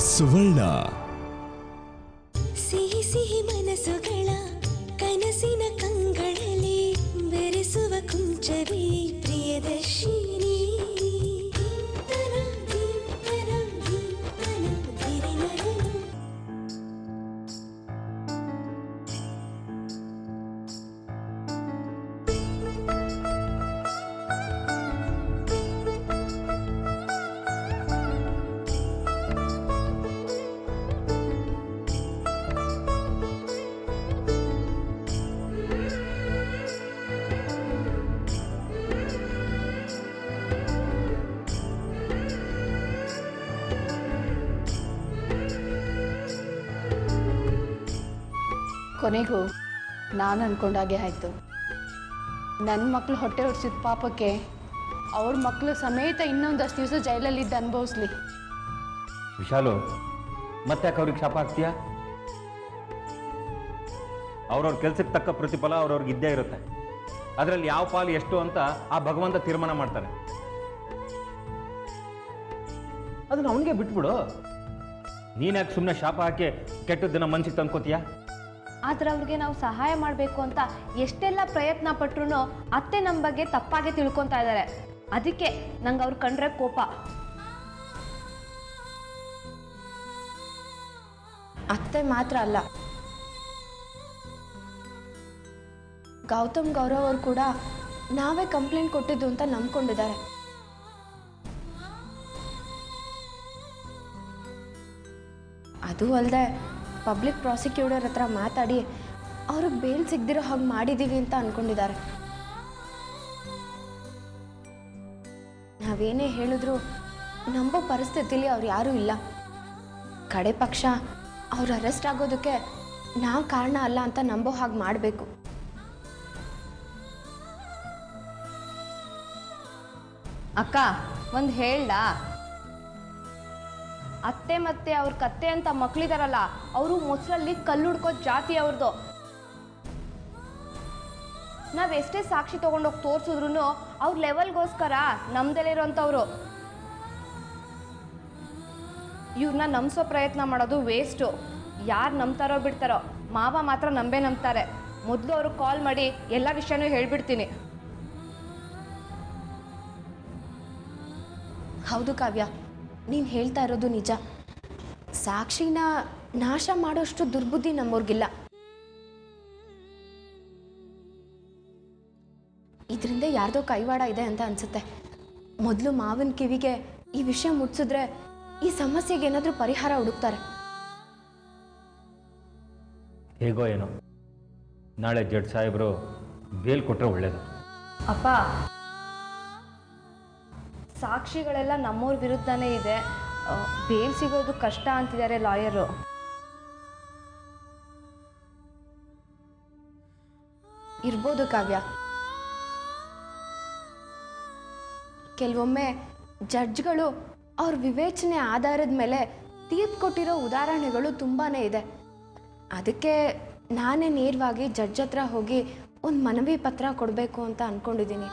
ಸುವರ್ಣ. ಸಿಹಿ ಸಿಹಿ ಮನಸ್ಸುಗಳ ಕನಸಿನ ಕಂಗಳಲ್ಲಿ ಬೆರೆಸುವ ಕುಂಚವೇ ಪ್ರಿಯದರ್ಶಿನಿ. ಕೊನೆಗೂ ನಾನು ಅಂದ್ಕೊಂಡಾಗೆ ಆಯಿತು. ನನ್ನ ಮಕ್ಕಳು ಹೊಟ್ಟೆ ಹೊಡ್ಸಿದ ಪಾಪಕ್ಕೆ ಅವ್ರ ಮಕ್ಕಳು ಸಮೇತ ಇನ್ನೊಂದಷ್ಟು ದಿವಸ ಜೈಲಲ್ಲಿದ್ದು ಅನುಭವಿಸ್ಲಿ. ವಿಶಾಲು, ಮತ್ತೆ ಯಾಕೆ ಅವ್ರಿಗೆ ಶಾಪ ಆಗ್ತೀಯಾ? ಅವ್ರವ್ರ ಕೆಲ್ಸಕ್ಕೆ ತಕ್ಕ ಪ್ರತಿಫಲ ಅವ್ರವ್ರಿಗೆ ಇದ್ದೇ ಇರುತ್ತೆ. ಅದರಲ್ಲಿ ಯಾವ ಪಾಲು ಎಷ್ಟು ಅಂತ ಆ ಭಗವಂತ ತೀರ್ಮಾನ ಮಾಡ್ತಾನೆ. ಅದನ್ನ ಅವನಿಗೆ ಬಿಟ್ಬಿಡು. ನೀನ್ಯಾಕೆ ಸುಮ್ಮನೆ ಶಾಪ ಹಾಕಿ ಕೆಟ್ಟದ್ದನ್ನ ಮನ್ಸಿಗೆ ತಂದ್ಕೋತೀಯಾ? ಆದ್ರೆ ಅವ್ರಿಗೆ ನಾವು ಸಹಾಯ ಮಾಡಬೇಕು ಅಂತ ಎಷ್ಟೆಲ್ಲ ಪ್ರಯತ್ನ ಪಟ್ರು ಅತ್ತೆ ನಮ್ಮ ಬಗ್ಗೆ ತಪ್ಪಾಗಿ ತಿಳ್ಕೊತಾ ಇದ್ದಾರೆ. ಅದಕ್ಕೆ ನಂಗೆ ಅವ್ರು ಕಂಡ್ರೆ ಕೋಪ. ಅತ್ತೆ ಮಾತ್ರ ಅಲ್ಲ, ಗೌತಮ್ ಗೌರವ್ ಅವರು ಕೂಡ ನಾವೇ ಕಂಪ್ಲೇಂಟ್ ಕೊಟ್ಟಿದ್ದು ಅಂತ ನಂಬ್ಕೊಂಡಿದ್ದಾರೆ. ಅದು ಅಲ್ಲದೆ ಪಬ್ಲಿಕ್ ಪ್ರಾಸಿಕ್ಯೂಟರ್ ಹತ್ರ ಮಾತಾಡಿ ಅವ್ರಿಗೆ ಬೇಲ್ ಸಿಗದಿರೋ ಹಾಗೆ ಮಾಡಿದ್ದೀವಿ ಅಂತ ಅಂದ್ಕೊಂಡಿದ್ದಾರೆ. ನಾವೇನೇ ಹೇಳಿದ್ರು ನಂಬೋ ಪರಿಸ್ಥಿತಿಲಿ ಅವ್ರು ಯಾರೂ ಇಲ್ಲ. ಕಡೆ ಪಕ್ಷ ಅವ್ರು ಅರೆಸ್ಟ್ ಆಗೋದಕ್ಕೆ ನಾವು ಕಾರಣ ಅಲ್ಲ ಅಂತ ನಂಬೋ ಹಾಗೆ ಮಾಡಬೇಕು. ಅಕ್ಕ ಒಂದು ಹೇಳ್ದ, ಅತ್ತೆ ಮತ್ತೆ ಅವ್ರ ಕತ್ತೆ ಅಂತ ಮಕ್ಳಿದಾರಲ್ಲ, ಅವರು ಮೊಸರಲ್ಲಿ ಕಲ್ಲು ಹುಡ್ಕೋದ್ ಜಾತಿ ಅವ್ರದ್ದು. ನಾವೆಷ್ಟೇ ಸಾಕ್ಷಿ ತಗೊಂಡೋಗಿ ತೋರ್ಸಿದ್ರು ಅವ್ರ ಲೆವೆಲ್ಗೋಸ್ಕರ ನಮ್ದಲ್ಲಿರೋಂಥವ್ರು. ಇವ್ರನ್ನ ನಂಬಿಸೋ ಪ್ರಯತ್ನ ಮಾಡೋದು ವೇಸ್ಟು. ಯಾರು ನಂಬ್ತಾರೋ ಬಿಡ್ತಾರೋ, ಮಾವ ಮಾತ್ರ ನಂಬ್ತಾರೆ. ಮೊದಲು ಅವ್ರಿಗೆ ಕಾಲ್ ಮಾಡಿ ಎಲ್ಲ ವಿಷಯನೂ ಹೇಳ್ಬಿಡ್ತೀನಿ. ಹೌದು ಕಾವ್ಯ, ನೀನು ಹೇಳ್ತಾ ಇರೋದು ನಿಜ. ಸಾಕ್ಷಿನ ನಾಶ ಮಾಡೋಷ್ಟು ದುರ್ಬುದ್ಧಿ ನಮ್ಮವ್ರಿಗಿಲ್ಲ. ಇದರಿಂದ ಯಾರ್ದೋ ಕೈವಾಡ ಇದೆ ಅಂತ ಅನ್ಸುತ್ತೆ. ಮೊದಲು ಮಾವನ ಕಿವಿಗೆ ಈ ವಿಷಯ ಮುಟ್ಸಿದ್ರೆ ಈ ಸಮಸ್ಯೆಗೆ ಏನಾದರೂ ಪರಿಹಾರ ಹುಡುಕ್ತಾರೆ. ಹೇಗೋ ಏನೋ, ನಾಳೆ ಜಡ್ಜ್ ಸಾಹೇಬರು ಬೇಲ್ ಕೊಟ್ಟರೆ ಒಳ್ಳೇದು. ಅಪ್ಪ, ಸಾಕ್ಷಿಗಳೆಲ್ಲ ನಮ್ಮವ್ರ ವಿರುದ್ಧನೇ ಇದೆ. ಬೇಲ್ ಸಿಗೋದು ಕಷ್ಟ ಅಂತಿದ್ದಾರೆ ಲಾಯರು. ಇರ್ಬೋದು ಕಾವ್ಯ. ಕೆಲವೊಮ್ಮೆ ಜಡ್ಜ್ಗಳು ಅವ್ರ ವಿವೇಚನೆ ಆಧಾರದ ಮೇಲೆ ತೀರ್ಪು ಕೊಟ್ಟಿರೋ ಉದಾಹರಣೆಗಳು ತುಂಬಾ ಇದೆ. ಅದಕ್ಕೆ ನಾನೇ ನೇರವಾಗಿ ಜಡ್ಜ್ ಹತ್ರ ಹೋಗಿ ಒಂದು ಮನವಿ ಪತ್ರ ಕೊಡಬೇಕು ಅಂತ ಅಂದ್ಕೊಂಡಿದ್ದೀನಿ.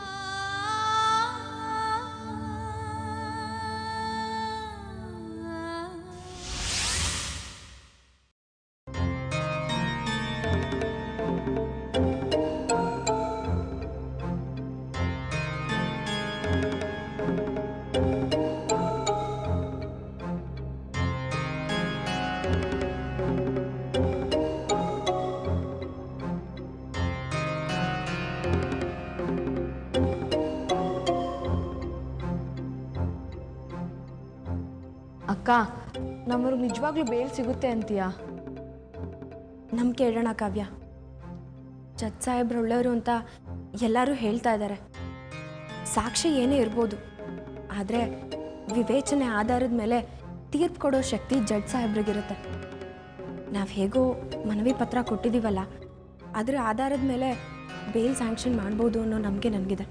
ಅಕ್ಕ, ನಮ್ಮವ್ರಿಗೆ ನಿಜವಾಗ್ಲೂ ಬೇಲ್ ಸಿಗುತ್ತೆ ಅಂತೀಯಾ? ನಂಬಿಕೆ ಇಡೋಣ ಕಾವ್ಯ. ಜಡ್ಜ್ ಸಾಹೇಬ್ರು ಒಳ್ಳೆಯವರು ಅಂತ ಎಲ್ಲರೂ ಹೇಳ್ತಾ ಇದ್ದಾರೆ. ಸಾಕ್ಷಿ ಏನೇ ಇರ್ಬೋದು, ಆದರೆ ವಿವೇಚನೆ ಆಧಾರದ ಮೇಲೆ ತೀರ್ಪು ಕೊಡೋ ಶಕ್ತಿ ಜಡ್ಜ್ ಸಾಹೇಬ್ರಿಗಿರುತ್ತೆ. ನಾವು ಹೇಗೋ ಮನವಿ ಪತ್ರ ಕೊಟ್ಟಿದ್ದೀವಲ್ಲ, ಅದರ ಆಧಾರದ ಮೇಲೆ ಬೇಲ್ ಸ್ಯಾಂಕ್ಷನ್ ಮಾಡ್ಬೋದು ಅನ್ನೋ ನಂಬಿಕೆ ನನಗಿದೆ.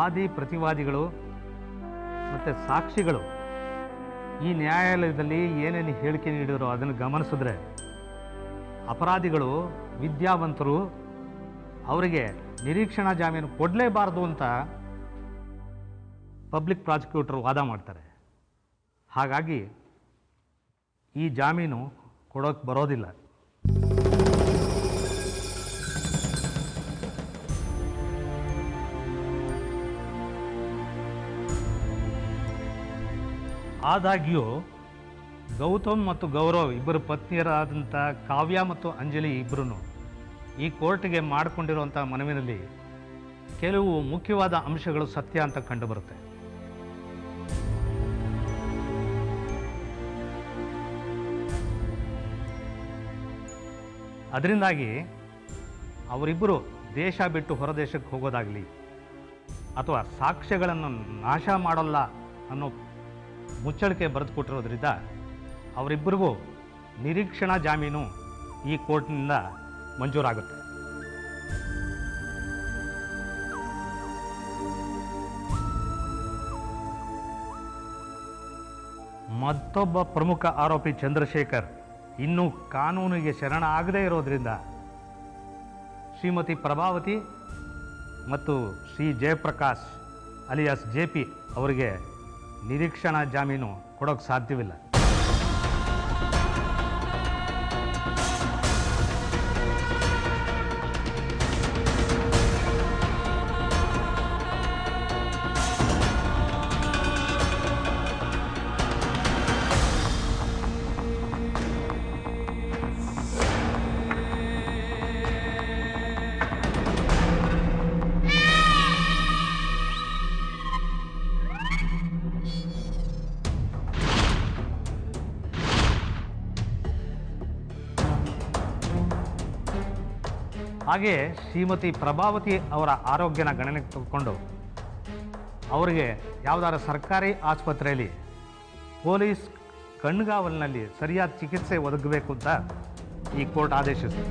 ವಾದಿ ಪ್ರತಿವಾದಿಗಳು ಮತ್ತು ಸಾಕ್ಷಿಗಳು ಈ ನ್ಯಾಯಾಲಯದಲ್ಲಿ ಏನೇನು ಹೇಳಿಕೆ ನೀಡಿದರೋ ಅದನ್ನು ಗಮನಿಸಿದ್ರೆ ಅಪರಾಧಿಗಳು ವಿದ್ಯಾವಂತರು, ಅವರಿಗೆ ನಿರೀಕ್ಷಣಾ ಜಾಮೀನು ಕೊಡಲೇಬಾರದು ಅಂತ ಪಬ್ಲಿಕ್ ಪ್ರಾಸಿಕ್ಯೂಟರ್ ವಾದ ಮಾಡ್ತಾರೆ. ಹಾಗಾಗಿ ಈ ಜಾಮೀನು ಕೊಡೋಕ್ಕೆ ಬರೋದಿಲ್ಲ. ಆದಾಗ್ಯೂ ಗೌತಮ್ ಮತ್ತು ಗೌರವ್ ಇಬ್ಬರು ಪತ್ನಿಯರಾದಂಥ ಕಾವ್ಯ ಮತ್ತು ಅಂಜಲಿ ಇಬ್ಬರೂ ಈ ಕೋರ್ಟ್ಗೆ ಮಾಡಿಕೊಂಡಿರುವಂಥ ಮನವಿನಲ್ಲಿ ಕೆಲವು ಮುಖ್ಯವಾದ ಅಂಶಗಳು ಸತ್ಯ ಅಂತ ಕಂಡುಬರುತ್ತೆ. ಅದರಿಂದಾಗಿ ಅವರಿಬ್ಬರು ದೇಶ ಬಿಟ್ಟು ಹೊರದೇಶಕ್ಕೆ ಹೋಗೋದಾಗಲಿ ಅಥವಾ ಸಾಕ್ಷ್ಯಗಳನ್ನು ನಾಶ ಮಾಡೋಲ್ಲ ಅನ್ನೋ ಮುಚ್ಚಳಿಕೆ ಬರೆದುಕೊಟ್ಟಿರೋದ್ರಿಂದ ಅವರಿಬ್ಬರಿಗೂ ನಿರೀಕ್ಷಣಾ ಜಾಮೀನು ಈ ಕೋರ್ಟ್ನಿಂದ ಮಂಜೂರಾಗುತ್ತೆ. ಮತ್ತೊಬ್ಬ ಪ್ರಮುಖ ಆರೋಪಿ ಚಂದ್ರಶೇಖರ್ ಇನ್ನೂ ಕಾನೂನಿಗೆ ಶರಣ ಆಗದೇ ಇರೋದ್ರಿಂದ ಶ್ರೀಮತಿ ಪ್ರಭಾವತಿ ಮತ್ತು ಶ್ರೀ ಜಯಪ್ರಕಾಶ್ ಅಲಿಯಾಸ್ JP ಅವರಿಗೆ ನಿರೀಕ್ಷಣಾ ಜಾಮೀನು ಕೊಡೋಕ್ಕೆ ಸಾಧ್ಯವಿಲ್ಲ. ಹಾಗೆ ಶ್ರೀಮತಿ ಪ್ರಭಾವತಿ ಅವರ ಆರೋಗ್ಯನ ಗಣನೆಗೆ ತೆಗೆದುಕೊಂಡು ಅವರಿಗೆ ಯಾವುದಾದ್ರೂ ಸರ್ಕಾರಿ ಆಸ್ಪತ್ರೆಯಲ್ಲಿ ಪೊಲೀಸ್ ಕಣ್ಗಾವಲಿನಲ್ಲಿ ಸರಿಯಾದ ಚಿಕಿತ್ಸೆ ಒದಗಬೇಕು ಅಂತ ಈ ಕೋರ್ಟ್ ಆದೇಶಿಸಿದೆ.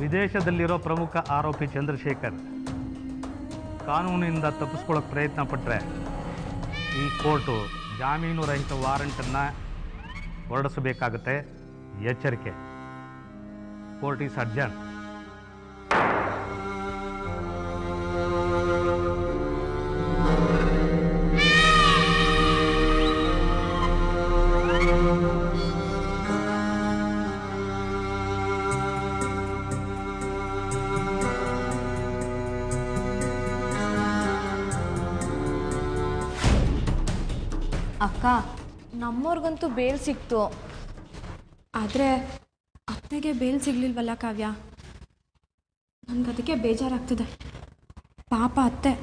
ವಿದೇಶದಲ್ಲಿರೋ ಪ್ರಮುಖ ಆರೋಪಿ ಚಂದ್ರಶೇಖರ್ ಕಾನೂನಿನಿಂದ ತಪ್ಪಿಸ್ಕೊಳ್ಳೋಕೆ ಪ್ರಯತ್ನ ಪಟ್ಟರೆ ಈ ಕೋರ್ಟು ಜಾಮೀನು ರಹಿತ ವಾರಂಟನ್ನು ಹೊರಡಿಸಬೇಕಾಗುತ್ತೆ. ಎಚ್ಚರಿಕೆ. Court is adjourn. ಅಕ್ಕ, ನಮ್ಮವ್ರಿಗಂತೂ ಬೇಲ್ ಸಿಕ್ತು. ಆದರೆ ಅತ್ತೆಗೆ ಬೇಲ್ ಸಿಗ್ಲಿಲ್ವಲ್ಲ ಕಾವ್ಯ, ನನಗದಕ್ಕೆ ಬೇಜಾರಾಗ್ತದೆ. ಪಾಪ ಅತ್ತೆ.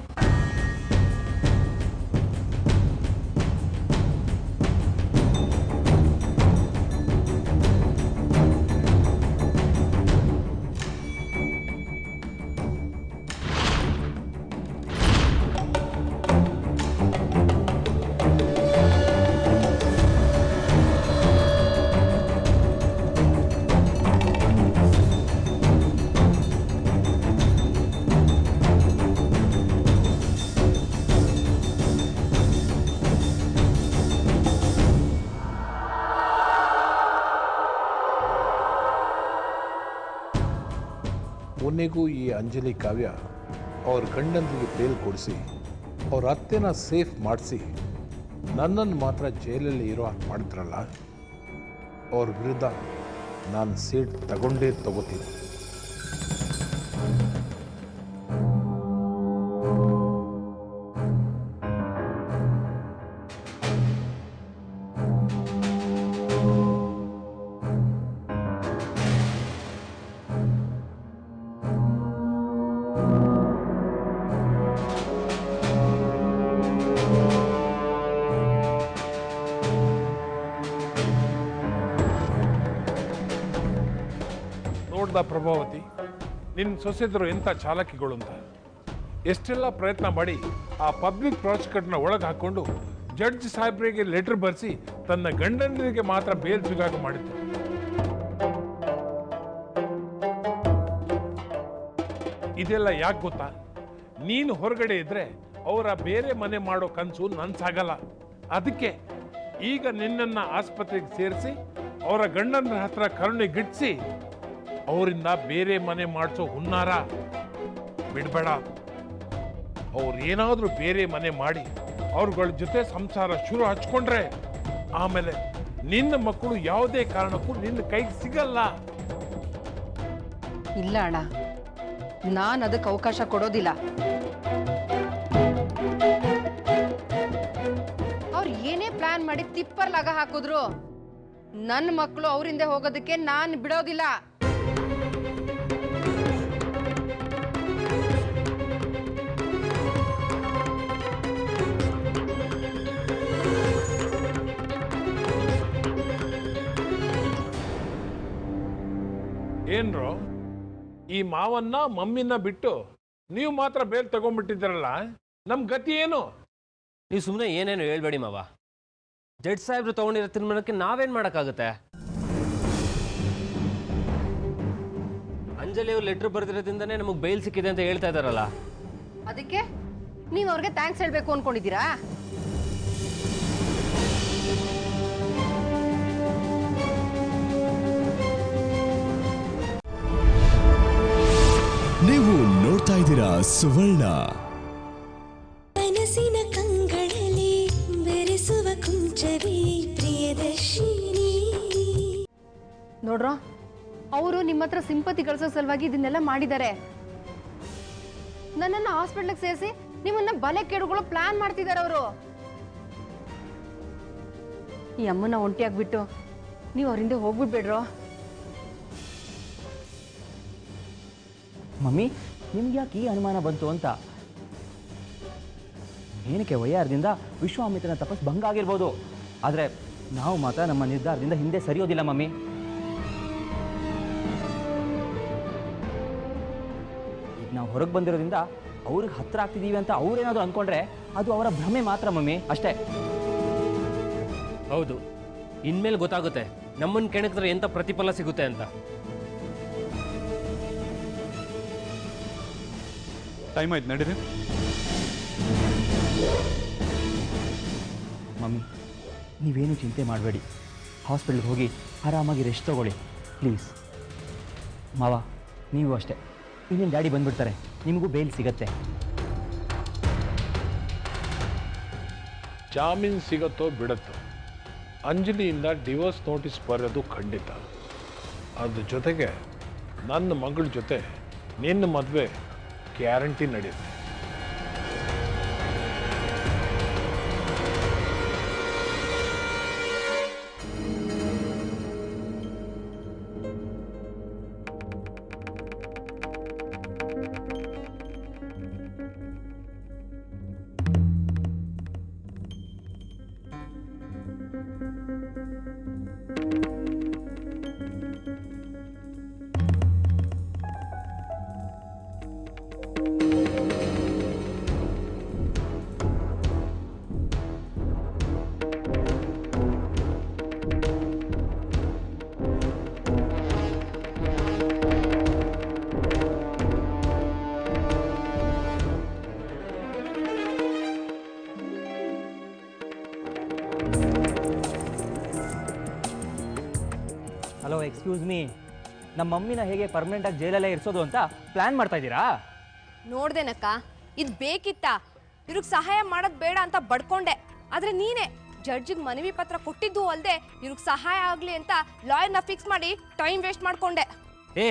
ಮೊನ್ನೆಗೂ ಈ ಅಂಜಲಿ ಕಾವ್ಯ ಅವ್ರ ಗಂಡಂದಿಗೆ ಬೇಲ್ ಕೊಡಿಸಿ ಅವ್ರ ಅತ್ತೆನ ಸೇಫ್ ಮಾಡಿಸಿ ನನ್ನನ್ನು ಮಾತ್ರ ಜೈಲಲ್ಲಿ ಇರೋ ಹಾಗೆ ಮಾಡಿದ್ರಲ್ಲ, ಅವ್ರ ವಿರುದ್ಧ ನಾನು ಸೀಟ್ ತಗೊಂಡೇ ತಗೋತೀನಿ. ನೋಡ್ದ ಪ್ರಭಾವತಿ, ನಿನ್ನ ಸೊಸೆದರು ಎಂಥ ಚಾಲಾಕಿಗಳು ಅಂತ. ಎಷ್ಟೆಲ್ಲ ಪ್ರಯತ್ನ ಮಾಡಿ ಆ ಪಬ್ಲಿಕ್ ಪ್ರಾಸಿಕ್ಯೂಟರ್ನ ಒಳಗೆ ಹಾಕ್ಕೊಂಡು ಜಡ್ಜ್ ಸಾಹೇಬ್ರಿಗೆ ಲೆಟರ್ ಬರೆಸಿ ತನ್ನ ಗಂಡಂದರಿಗೆ ಮಾತ್ರ ಬೇಲ್ ಸಿಗಾಗ ಮಾಡಿತ್ತು. ಇದೆಲ್ಲ ಯಾಕೆ ಗೊತ್ತಾ? ನೀನು ಹೊರಗಡೆ ಇದ್ರೆ ಅವರ ಬೇರೆ ಮನೆ ಮಾಡೋ ಕನಸು ನನ್ಸಾಗಲ್ಲ. ಅದಕ್ಕೆ ಈಗ ನಿನ್ನನ್ನ ಆಸ್ಪತ್ರೆಗೆ ಸೇರಿಸಿ ಅವರ ಗಂಡನ ಹತ್ರ ಕರುಣೆ ಗಿಟ್ಟಿಸಿ ಅವರಿಂದ ಬೇರೆ ಮನೆ ಮಾಡಿಸೋ ಹುನ್ನಾರ ಬಿಡಬೇಡ. ಅವ್ರು ಏನಾದ್ರೂ ಬೇರೆ ಮನೆ ಮಾಡಿ ಅವ್ರಗಳ ಜೊತೆ ಸಂಸಾರ ಶುರು ಹಚ್ಕೊಂಡ್ರೆ ಆಮೇಲೆ ನಿನ್ನ ಮಕ್ಕಳು ಯಾವುದೇ ಕಾರಣಕ್ಕೂ ನಿನ್ನ ಕೈಗೆ ಸಿಗಲ್ಲ. ಇಲ್ಲ ಅಣ್ಣ, ನಾನು ಅದಕ್ಕೆ ಅವಕಾಶ ಕೊಡೋದಿಲ್ಲ. ಅವ್ರು ಏನೇ ಪ್ಲಾನ್ ಮಾಡಿ ತಿಪ್ಪರ್ ಲಗ ಹಾಕಿದ್ರು ನನ್ನ ಮಕ್ಕಳು ಅವರಿಂದ ಹೋಗೋದಕ್ಕೆ ನಾನು ಬಿಡೋದಿಲ್ಲ. ಏನ್ರೋ, ಈ ಮಾವನ್ನ ಮಮ್ಮಿನ ಬಿಟ್ಟು ನೀವು ಮಾತ್ರ ಬೇಲ್ ತಗೊಂಡ್ಬಿಟ್ಟಿದ್ದೀರಲ್ಲ, ನಮ್ ಗತಿ ಏನು? ನೀವು ಸುಮ್ಮನೆ ಏನೇನು ಹೇಳ್ಬೇಡಿ ಮಾವ. ಜಡ್ಜ್ ಸಾಹೇಬ್ರು ತಗೊಂಡಿರೋ ತೀರ್ಮಾನಕ್ಕೆ ನಾವೇನ್ ಮಾಡೋಕ್ಕಾಗುತ್ತೆ? ಅಂಜಲಿ ಅವ್ರು ಲೆಟರ್ ಬರ್ದಿರೋದ್ರಿಂದನೇ ನಮಗೆ ಬೈಲ್ ಸಿಕ್ಕಿದೆ ಅಂತ ಹೇಳ್ತಾ ಇದಾರಲ್ಲ. ಅದಕ್ಕೆ ನೀವು ಅವ್ರಿಗೆ ಥ್ಯಾಂಕ್ಸ್ ಹೇಳ್ಬೇಕು ಅನ್ಕೊಂಡಿದ್ದೀರಾ? ನೀವು ನೋಡ್ತಾ ಇದ್ದೀರಾ ಸುವರ್ಣ. ಮನಸ್ಸಿನ ಕಂಗಳಲ್ಲಿ ಬೆರೆಸುವ ಕುಂಚವೇ ಪ್ರಿಯದರ್ಶಿನಿ. ನೋಡ್ರೋ, ಅವರು ನಿಮ್ಮ ಹತ್ರ ಸಿಂಪತಿ ಗಳಿಸೋ ಸಲುವಾಗಿ ಇದನ್ನೆಲ್ಲ ಮಾಡಿದ್ದಾರೆ. ನನ್ನನ್ನು ಹಾಸ್ಪಿಟ್ಲಿಗೆ ಸೇರಿಸಿ ನಿಮ್ಮನ್ನ ಬಲೆ ಕೆಡುಗಳು ಪ್ಲಾನ್ ಮಾಡ್ತಿದ್ದಾರೆ ಅವರು. ಈ ಅಮ್ಮನ ಒಂಟಿಯಾಗ್ಬಿಟ್ಟು ನೀವು ಅವರಿಂದ ಹೋಗ್ಬಿಡ್ಬೇಡ್ರೋ. ಮಮ್ಮಿ, ನಿಮ್ಗೆ ಯಾಕೆ ಈ ಅನುಮಾನ ಬಂತು ಅಂತ? ಏನಕ್ಕೆ ವಯ್ಯಾರದಿಂದ ವಿಶ್ವಾಮಿತ್ರನ ತಪಸ್ ಭಂಗ ಆಗಿರ್ಬೋದು, ಆದರೆ ನಾವು ಮಾತ್ರ ನಮ್ಮ ನಿರ್ಧಾರದಿಂದ ಹಿಂದೆ ಸರಿಯೋದಿಲ್ಲ ಮಮ್ಮಿ. ಈಗ ನಾವು ಹೊರಗೆ ಬಂದಿರೋದ್ರಿಂದ ಅವ್ರಿಗೆ ಹತ್ರ ಆಗ್ತಿದ್ದೀವಿ ಅಂತ ಅವ್ರೇನಾದ್ರು ಅಂದ್ಕೊಂಡ್ರೆ ಅದು ಅವರ ಭ್ರಮೆ ಮಾತ್ರ ಮಮ್ಮಿ, ಅಷ್ಟೇ. ಹೌದು, ಇನ್ಮೇಲೆ ಗೊತ್ತಾಗುತ್ತೆ ನಮ್ಮನ್ನು ಕೆಣಕಿದ್ರೆ ಎಂಥ ಪ್ರತಿಫಲ ಸಿಗುತ್ತೆ ಅಂತ. ಟೈಮ್ ಆಯ್ತು, ನಡೀರಿ. ಮಮ್ಮಿ, ನೀವೇನು ಚಿಂತೆ ಮಾಡಬೇಡಿ. ಹಾಸ್ಪಿಟ್ಲ್ಗೆ ಹೋಗಿ ಆರಾಮಾಗಿ ರೆಸ್ಟ್ ತಗೊಳ್ಳಿ ಪ್ಲೀಸ್. ಮಾವ, ನೀವು ಅಷ್ಟೇ. ಇನ್ನೇನು ಡ್ಯಾಡಿ ಬಂದ್ಬಿಡ್ತಾರೆ, ನಿಮಗೂ ಬೇಲ್ ಸಿಗತ್ತೆ. ಜಾಮೀನು ಸಿಗತ್ತೋ ಬಿಡತ್ತೋ, ಅಂಜಲಿಯಿಂದ ಡಿವೋರ್ಸ್ ನೋಟಿಸ್ ಬರೋದು ಖಂಡಿತ. ಅದ್ರ ಜೊತೆಗೆ ನನ್ನ ಮಗಳ ಜೊತೆ ನಿನ್ನ ಮದುವೆ ಗ್ಯಾರಂಟಿ ನಡೆಯುತ್ತೆ. ಹಲೋ, ಎಕ್ಸ್ಕ್ಯೂಸ್ ಮೀ, ನಮ್ಮ ಮಮ್ಮಿನ ಹೇಗೆ ಪರ್ಮನೆಂಟಾಗಿ ಜೈಲಲ್ಲೇ ಇರಿಸೋದು ಅಂತ ಪ್ಲ್ಯಾನ್ ಮಾಡ್ತಾ ಇದ್ದೀರಾ? ನೋಡ್ದೇನಕ್ಕ, ಇದು ಬೇಕಿತ್ತಾ? ಇವ್ರಿಗೆ ಸಹಾಯ ಮಾಡೋದು ಬೇಡ ಅಂತ ಬಡ್ಕೊಂಡೆ. ಆದರೆ ನೀನೇ ಜಡ್ಜಿಗೆ ಮನವಿ ಪತ್ರ ಕೊಟ್ಟಿದ್ದು ಅಲ್ಲದೆ ಇವ್ರಿಗೆ ಸಹಾಯ ಆಗಲಿ ಅಂತ ಲಾಯರ್ನ ಫಿಕ್ಸ್ ಮಾಡಿ ಟೈಮ್ ವೇಸ್ಟ್ ಮಾಡ್ಕೊಂಡೆ. ಏ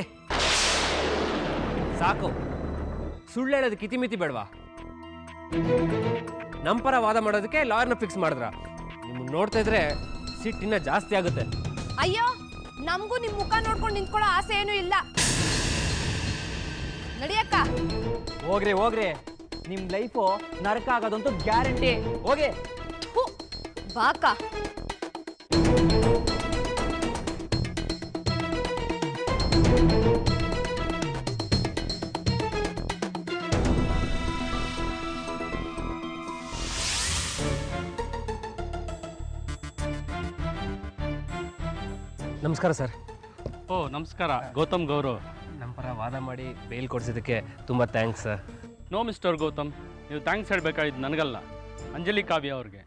ಸಾಕು, ಸುಳ್ಳು ಹೇಳೋದಕ್ಕೆ ಇತಿಮಿತಿ ಬೇಡವಾ? ನಮ್ಮ ಪರ ವಾದ ಮಾಡೋದಕ್ಕೆ ಲಾಯರ್ನ ಫಿಕ್ಸ್ ಮಾಡಿದ್ರ? ನಿಮ್ಮನ್ನು ನೋಡ್ತಾ ಇದ್ರೆ ಸಿಟ್ಟಿನ ಜಾಸ್ತಿ ಆಗುತ್ತೆ. ಅಯ್ಯೋ, ನಮಗೂ ನಿಮ್ಮ ಮುಖ ನೋಡ್ಕೊಂಡು ನಿಂತ್ಕೊಳ್ಳೋ ಆಸೆ ಏನೂ ಇಲ್ಲ. ನಡಿಯಕ್ಕ. ಹೋಗ್ರಿ ಹೋಗ್ರಿ, ನಿಮ್ಮ ಲೈಫು ನರಕ ಆಗೋದಂತೂ ಗ್ಯಾರಂಟಿ. ಹೋಗಿ ಬಾಕ. ನಮಸ್ಕಾರ ಸರ್. ಓ ನಮಸ್ಕಾರ ಗೌತಮ್ ಗೌರವ್. ನಮ್ಮ ಪರ ವಾದ ಮಾಡಿ ಬೇಲ್ ಕೊಡಿಸಿದ್ದಕ್ಕೆ ತುಂಬ thanks sir. No mister Gautam, ನೀವು ಥ್ಯಾಂಕ್ಸ್ ಹೇಳಬೇಕಾಗಿದ್ದು ನನಗಲ್ಲ, ಅಂಜಲಿ ಕಾವ್ಯ ಅವ್ರಿಗೆ.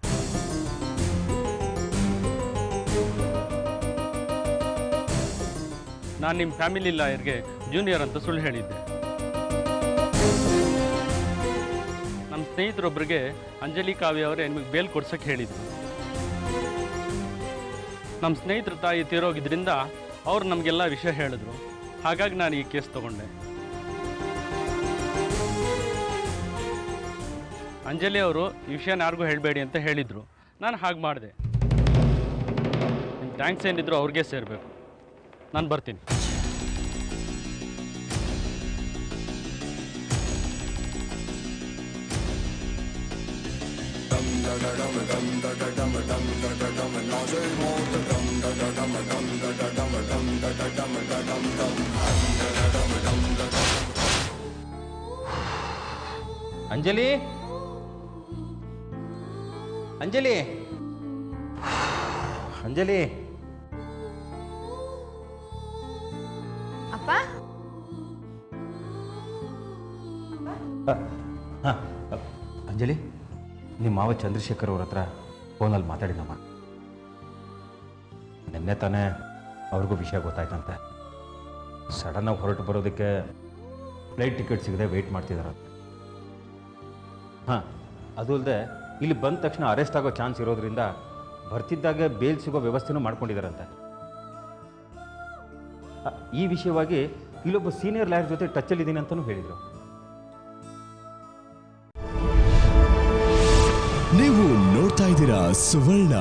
ನಾನು ನಿಮ್ಮ ಫ್ಯಾಮಿಲಿ ಲಾಯರ್ಗೆ ಜೂನಿಯರ್ ಅಂತ ಸುಳ್ಳು ಹೇಳಿದ್ದೆ. ನಮ್ಮ ಸ್ನೇಹಿತರೊಬ್ಬರಿಗೆ ಅಂಜಲಿ ಕಾವ್ಯ ಅವರೇ ನಿಮಗೆ ಬೇಲ್ ಕೊಡ್ಸಕ್ಕೆ ಹೇಳಿದ್ರು. ನಮ್ಮ ಸ್ನೇಹಿತರ ತಾಯಿ ತೀರೋಗಿದ್ರಿಂದ ಅವ್ರು ನಮಗೆಲ್ಲ ವಿಷಯ ಹೇಳಿದ್ರು. ಹಾಗಾಗಿ ನಾನು ಈ ಕೇಸ್ ತಗೊಂಡೆ. ಅಂಜಲಿ ಅವರು ಈ ವಿಷಯನ ಯಾರಿಗೂ ಹೇಳಬೇಡಿ ಅಂತ ಹೇಳಿದರು. ನಾನು ಹಾಗೆ ಮಾಡಿದೆ. ನಿಮ್ಮ ಥ್ಯಾಂಕ್ಸ್ ಏನಿದ್ರು ಅವ್ರಿಗೆ ಸೇರಬೇಕು. ನಾನು ಬರ್ತೀನಿ. ಅಂಜಲಿ, ಅಂಜಲಿ, ಅಂಜಲಿ. ಅಪ್ಪ ಹಾಂ ಅಂಜಲಿ, ನಿಮ್ಮ ಮಾವ ಚಂದ್ರಶೇಖರ್ ಅವ್ರ ಹತ್ರ ಫೋನಲ್ಲಿ ಮಾತಾಡಿನಮ್ಮ. ನಿನ್ನೆ ತಾನೇ ಅವ್ರಿಗೂ ವಿಷಯ ಗೊತ್ತಾಯ್ತಂತೆ. ಸಡನ್ನಾಗಿ ಹೊರಟು ಬರೋದಕ್ಕೆ ಫ್ಲೈಟ್ ಟಿಕೆಟ್ ಸಿಗದೆ ವೆಯ್ಟ್ ಮಾಡ್ತಿದ್ದಾರಂತೆ. ಹಾಂ, ಅದು ಅಲ್ಲದೆ ಇಲ್ಲಿ ಬಂದ ತಕ್ಷಣ ಅರೆಸ್ಟ್ ಆಗೋ ಚಾನ್ಸ್ ಇರೋದ್ರಿಂದ ಬರ್ತಿದ್ದಾಗೆ ಬೇಲ್ ಸಿಗೋ ವ್ಯವಸ್ಥೆನೂ ಮಾಡ್ಕೊಂಡಿದ್ದಾರಂತೆ. ಈ ವಿಷಯವಾಗಿ ಇಲ್ಲೊಬ್ಬ ಸೀನಿಯರ್ ಲಾಯರ್ ಜೊತೆ ಟಚ್ಚಲ್ಲಿದ್ದೀನಿ ಅಂತಲೂ ಹೇಳಿದರು. ನೀವು ನೋಡ್ತಾ ಇದ್ದೀರಾ ಸುವರ್ಣ.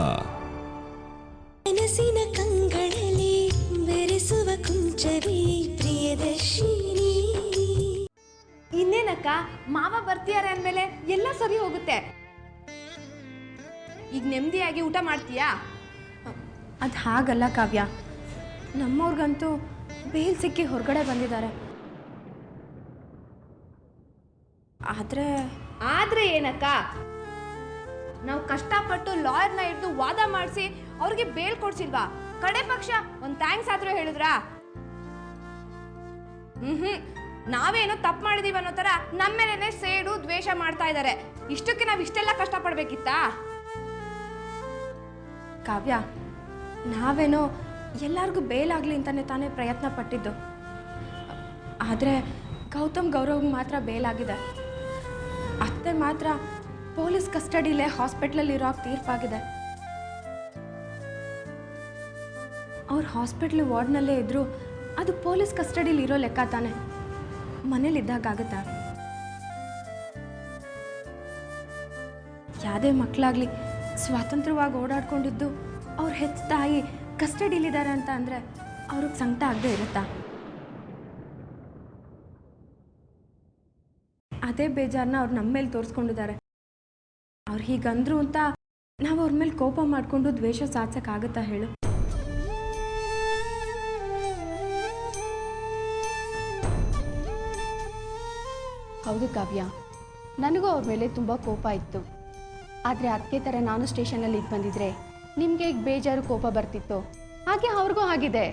ಮನಸ್ಸಿನ ಕಂಗಳಲ್ಲಿ ಬೆರೆಸುವ ಕುಂಚವೇ ಪ್ರಿಯದರ್ಶಿನಿ. ಇನ್ನೇನಕ್ಕ, ಮಾವ ಬರ್ತೀಯಾರೆ ಅಂದಮೇಲೆ ಎಲ್ಲ ಸರಿ ಹೋಗುತ್ತೆ. ಈಗ ನೆಮ್ಮದಿಯಾಗಿ ಊಟ ಮಾಡ್ತೀಯಾ? ಅದು ಹಾಗಲ್ಲ ಕಾವ್ಯ, ನಮ್ಮವ್ರಿಗಂತೂ ಬೇಲ್ ಸಿಕ್ಕಿ ಹೊರಗಡೆ ಬಂದಿದ್ದಾರೆ. ಆದ್ರೆ ಏನಕ್ಕ, ನಾವು ಕಷ್ಟಪಟ್ಟು ಲಾಯರ್ನ ಹಿಡಿದು ವಾದ ಮಾಡಿಸಿ ಅವ್ರಿಗೆ ಬೇಲ್ ಕೊಡ್ಸಿಲ್ವಾ? ಕಡೆ ಪಕ್ಷ ಒಂದು ಥ್ಯಾಂಕ್ಸ್ ಆದ್ರೂ ಹೇಳಿದ್ರಾ? ನಾವೇನೋ ತಪ್ಪು ಮಾಡಿದೀವಿ ಅನ್ನೋ ತರ ನಮ್ಮೇಲೇನೆ ಸೇಡು ದ್ವೇಷ ಮಾಡ್ತಾ ಇದ್ದಾರೆ. ಇಷ್ಟಕ್ಕೆ ನಾವು ಇಷ್ಟೆಲ್ಲ ಕಷ್ಟಪಡ್ಬೇಕಿತ್ತಾ? ಕಾವ್ಯ, ನಾವೇನೋ ಎಲ್ಲರಿಗೂ ಬೇಲಾಗಲಿ ಅಂತಾನೆ ತಾನೇ ಪ್ರಯತ್ನ ಪಟ್ಟಿದ್ದು. ಆದರೆ ಗೌತಮ್ ಗೌರವ್ಗೆ ಮಾತ್ರ ಬೇಲಾಗಿದೆ. ಅತ್ತೆ ಮಾತ್ರ ಪೊಲೀಸ್ ಕಸ್ಟಡಿಲೇ ಹಾಸ್ಪಿಟ್ಲಲ್ಲಿ ಇರೋ ತೀರ್ಪಾಗಿದೆ. ಅವ್ರು ಹಾಸ್ಪಿಟ್ಲ್ ವಾರ್ಡ್ನಲ್ಲೇ ಇದ್ದರೂ ಅದು ಪೊಲೀಸ್ ಕಸ್ಟಡಿಲಿ ಇರೋ ಲೆಕ್ಕ ತಾನೆ. ಮನೇಲಿದ್ದಾಗತ್ತಾ? ಯಾವುದೇ ಮಕ್ಕಳಾಗಲಿ ಸ್ವಾತಂತ್ರ್ಯವಾಗಿ ಓಡಾಡ್ಕೊಂಡಿದ್ದು ಅವ್ರ ಹೆತ್ತ ತಾಯಿ ಕಸ್ಟಡಿಲಿದ್ದಾರೆ ಅಂತ ಅಂದರೆ ಅವ್ರಿಗೆ ಸಂಕಟ ಆಗದೆ ಇರುತ್ತಾ? ಅದೇ ಬೇಜಾರನ್ನ ಅವ್ರು ನಮ್ಮ ಮೇಲೆ ತೋರಿಸ್ಕೊಂಡಿದ್ದಾರೆ. ಅವ್ರು ಹೀಗಂದ್ರು ಅಂತ ನಾವು ಅವ್ರ ಮೇಲೆ ಕೋಪ ಮಾಡಿಕೊಂಡು ದ್ವೇಷ ಸಾಧಿಸೋಕ್ಕಾಗತ್ತಾ ಹೇಳು? ಹೌದು ಕಾವ್ಯ, ನನಗೂ ಅವ್ರ ಮೇಲೆ ತುಂಬ ಕೋಪ ಇತ್ತು. ಆದರೆ ಅದಕ್ಕೆ ಥರ ನಾನು ಸ್ಟೇಷನಲ್ಲಿ ಇದು ಬಂದಿದ್ರೆ ನಿಮಗೆ ಈಗ ಬೇಜಾರು ಕೋಪ ಬರ್ತಿತ್ತು, ಹಾಗೆ ಅವ್ರಿಗೂ ಆಗಿದೆ.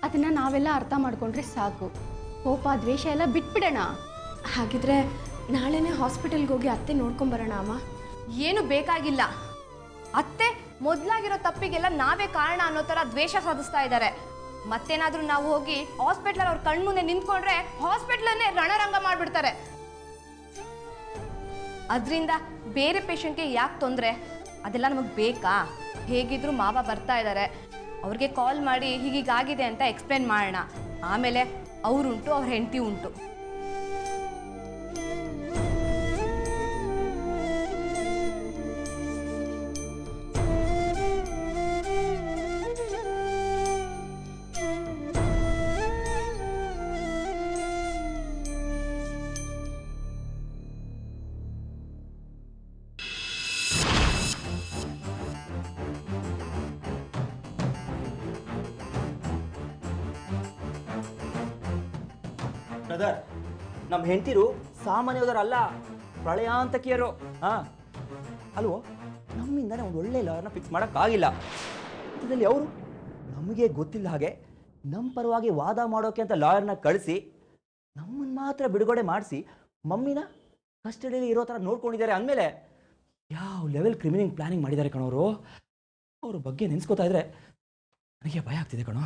ಅದನ್ನು ನಾವೆಲ್ಲ ಅರ್ಥ ಮಾಡ್ಕೊಂಡ್ರೆ ಸಾಕು. ಕೋಪ ದ್ವೇಷ ಎಲ್ಲ ಬಿಟ್ಬಿಡೋಣ. ಹಾಗಿದ್ರೆ ನಾಳೆನೇ ಹಾಸ್ಪಿಟಲ್ಗೆ ಹೋಗಿ ಅತ್ತೆ ನೋಡ್ಕೊಂಬರೋಣ ಅಮ್ಮ. ಏನು ಬೇಕಾಗಿಲ್ಲ. ಅತ್ತೆ ಮೊದಲಾಗಿರೋ ತಪ್ಪಿಗೆಲ್ಲ ನಾವೇ ಕಾರಣ ಅನ್ನೋ ಥರ ದ್ವೇಷ ಸಾಧಿಸ್ತಾ ಇದ್ದಾರೆ. ಮತ್ತೇನಾದರೂ ನಾವು ಹೋಗಿ ಹಾಸ್ಪಿಟ್ಲಲ್ಲಿ ಅವ್ರ ಕಣ್ಮುಂದೆ ನಿಂತ್ಕೊಂಡ್ರೆ ಹಾಸ್ಪಿಟ್ಲನ್ನೇ ರಣರಂಗ ಮಾಡಿಬಿಡ್ತಾರೆ. ಅದರಿಂದ ಬೇರೆ ಪೇಷಂಟ್ಗೆ ಯಾಕೆ ತೊಂದರೆ? ಅದೆಲ್ಲ ನಮಗೆ ಬೇಕಾ? ಹೇಗಿದ್ರು ಮಾವ ಬರ್ತಾ ಇದ್ದಾರೆ, ಅವ್ರಿಗೆ ಕಾಲ್ ಮಾಡಿ ಹೀಗೀಗಾಗಿದೆ ಅಂತ ಎಕ್ಸ್ಪ್ಲೇನ್ ಮಾಡೋಣ. ಆಮೇಲೆ ಅವರುಂಟು, ಅವ್ರ ಹೆಂಡತಿ ಉಂಟು. ಬ್ರದರ್, ನಮ್ಮ ಹೆಂಡತಿರು ಸಾಮಾನ್ಯದವರಲ್ಲ, ಪ್ರಳಯಾಂತಕಿಯರು. ಹಾಂ ಅಲ್ವೋ, ನಮ್ಮಿಂದನೇ ಒಂದು ಒಳ್ಳೆ ಲಾಯರ್ನ ಫಿಕ್ಸ್ ಮಾಡೋಕ್ಕಾಗಿಲ್ಲ. ಇದರಲ್ಲಿ ಅವರು ನಮಗೆ ಗೊತ್ತಿಲ್ಲ ಹಾಗೆ ನಮ್ಮ ಪರವಾಗಿ ವಾದ ಮಾಡೋಕೆ ಅಂತ ಲಾಯರ್ನ ಕಳಿಸಿ ನಮ್ಮನ್ನು ಮಾತ್ರ ಬಿಡುಗಡೆ ಮಾಡಿಸಿ ಮಮ್ಮಿನ ಕಸ್ಟಡಿಯಲ್ಲಿ ಇರೋ ಥರ ನೋಡ್ಕೊಂಡಿದ್ದಾರೆ ಅಂದಮೇಲೆ ಯಾವ ಲೆವೆಲ್ ಕ್ರಿಮಿನಲ್ ಪ್ಲಾನಿಂಗ್ ಮಾಡಿದ್ದಾರೆ ಕಣವರು. ಅವ್ರ ಬಗ್ಗೆ ನೆನೆಸ್ಕೋತಾ ಇದ್ರೆ ನನಗೆ ಭಯ ಆಗ್ತಿದೆ ಕಣೋ.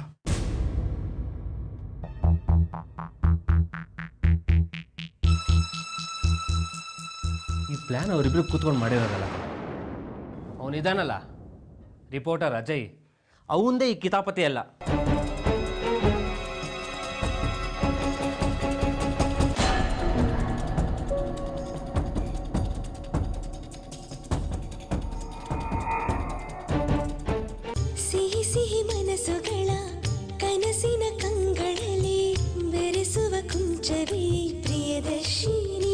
ಈ ಪ್ಲ್ಯಾನ್ ಅವರಿಬ್ರು ಕೂತ್ಕೊಂಡು ಮಾಡಿರೋದಲ್ಲ, ಅವನಿದಾನಲ್ಲ ರಿಪೋರ್ಟರ್ ಅಜಯ್, ಅವಂದೇ ಈ ಕಿತಾಪತಿ ಅಲ್ಲ. ಸಿಹಿ ಸಿಹಿ ಮನಸ್ಸುಗಳ ಕನಸಿನ ಕಂಗಳಲ್ಲಿ ಬೆರೆಸುವ ಕುಂಚವೇ ಪ್ರಿಯದರ್ಶಿನಿ.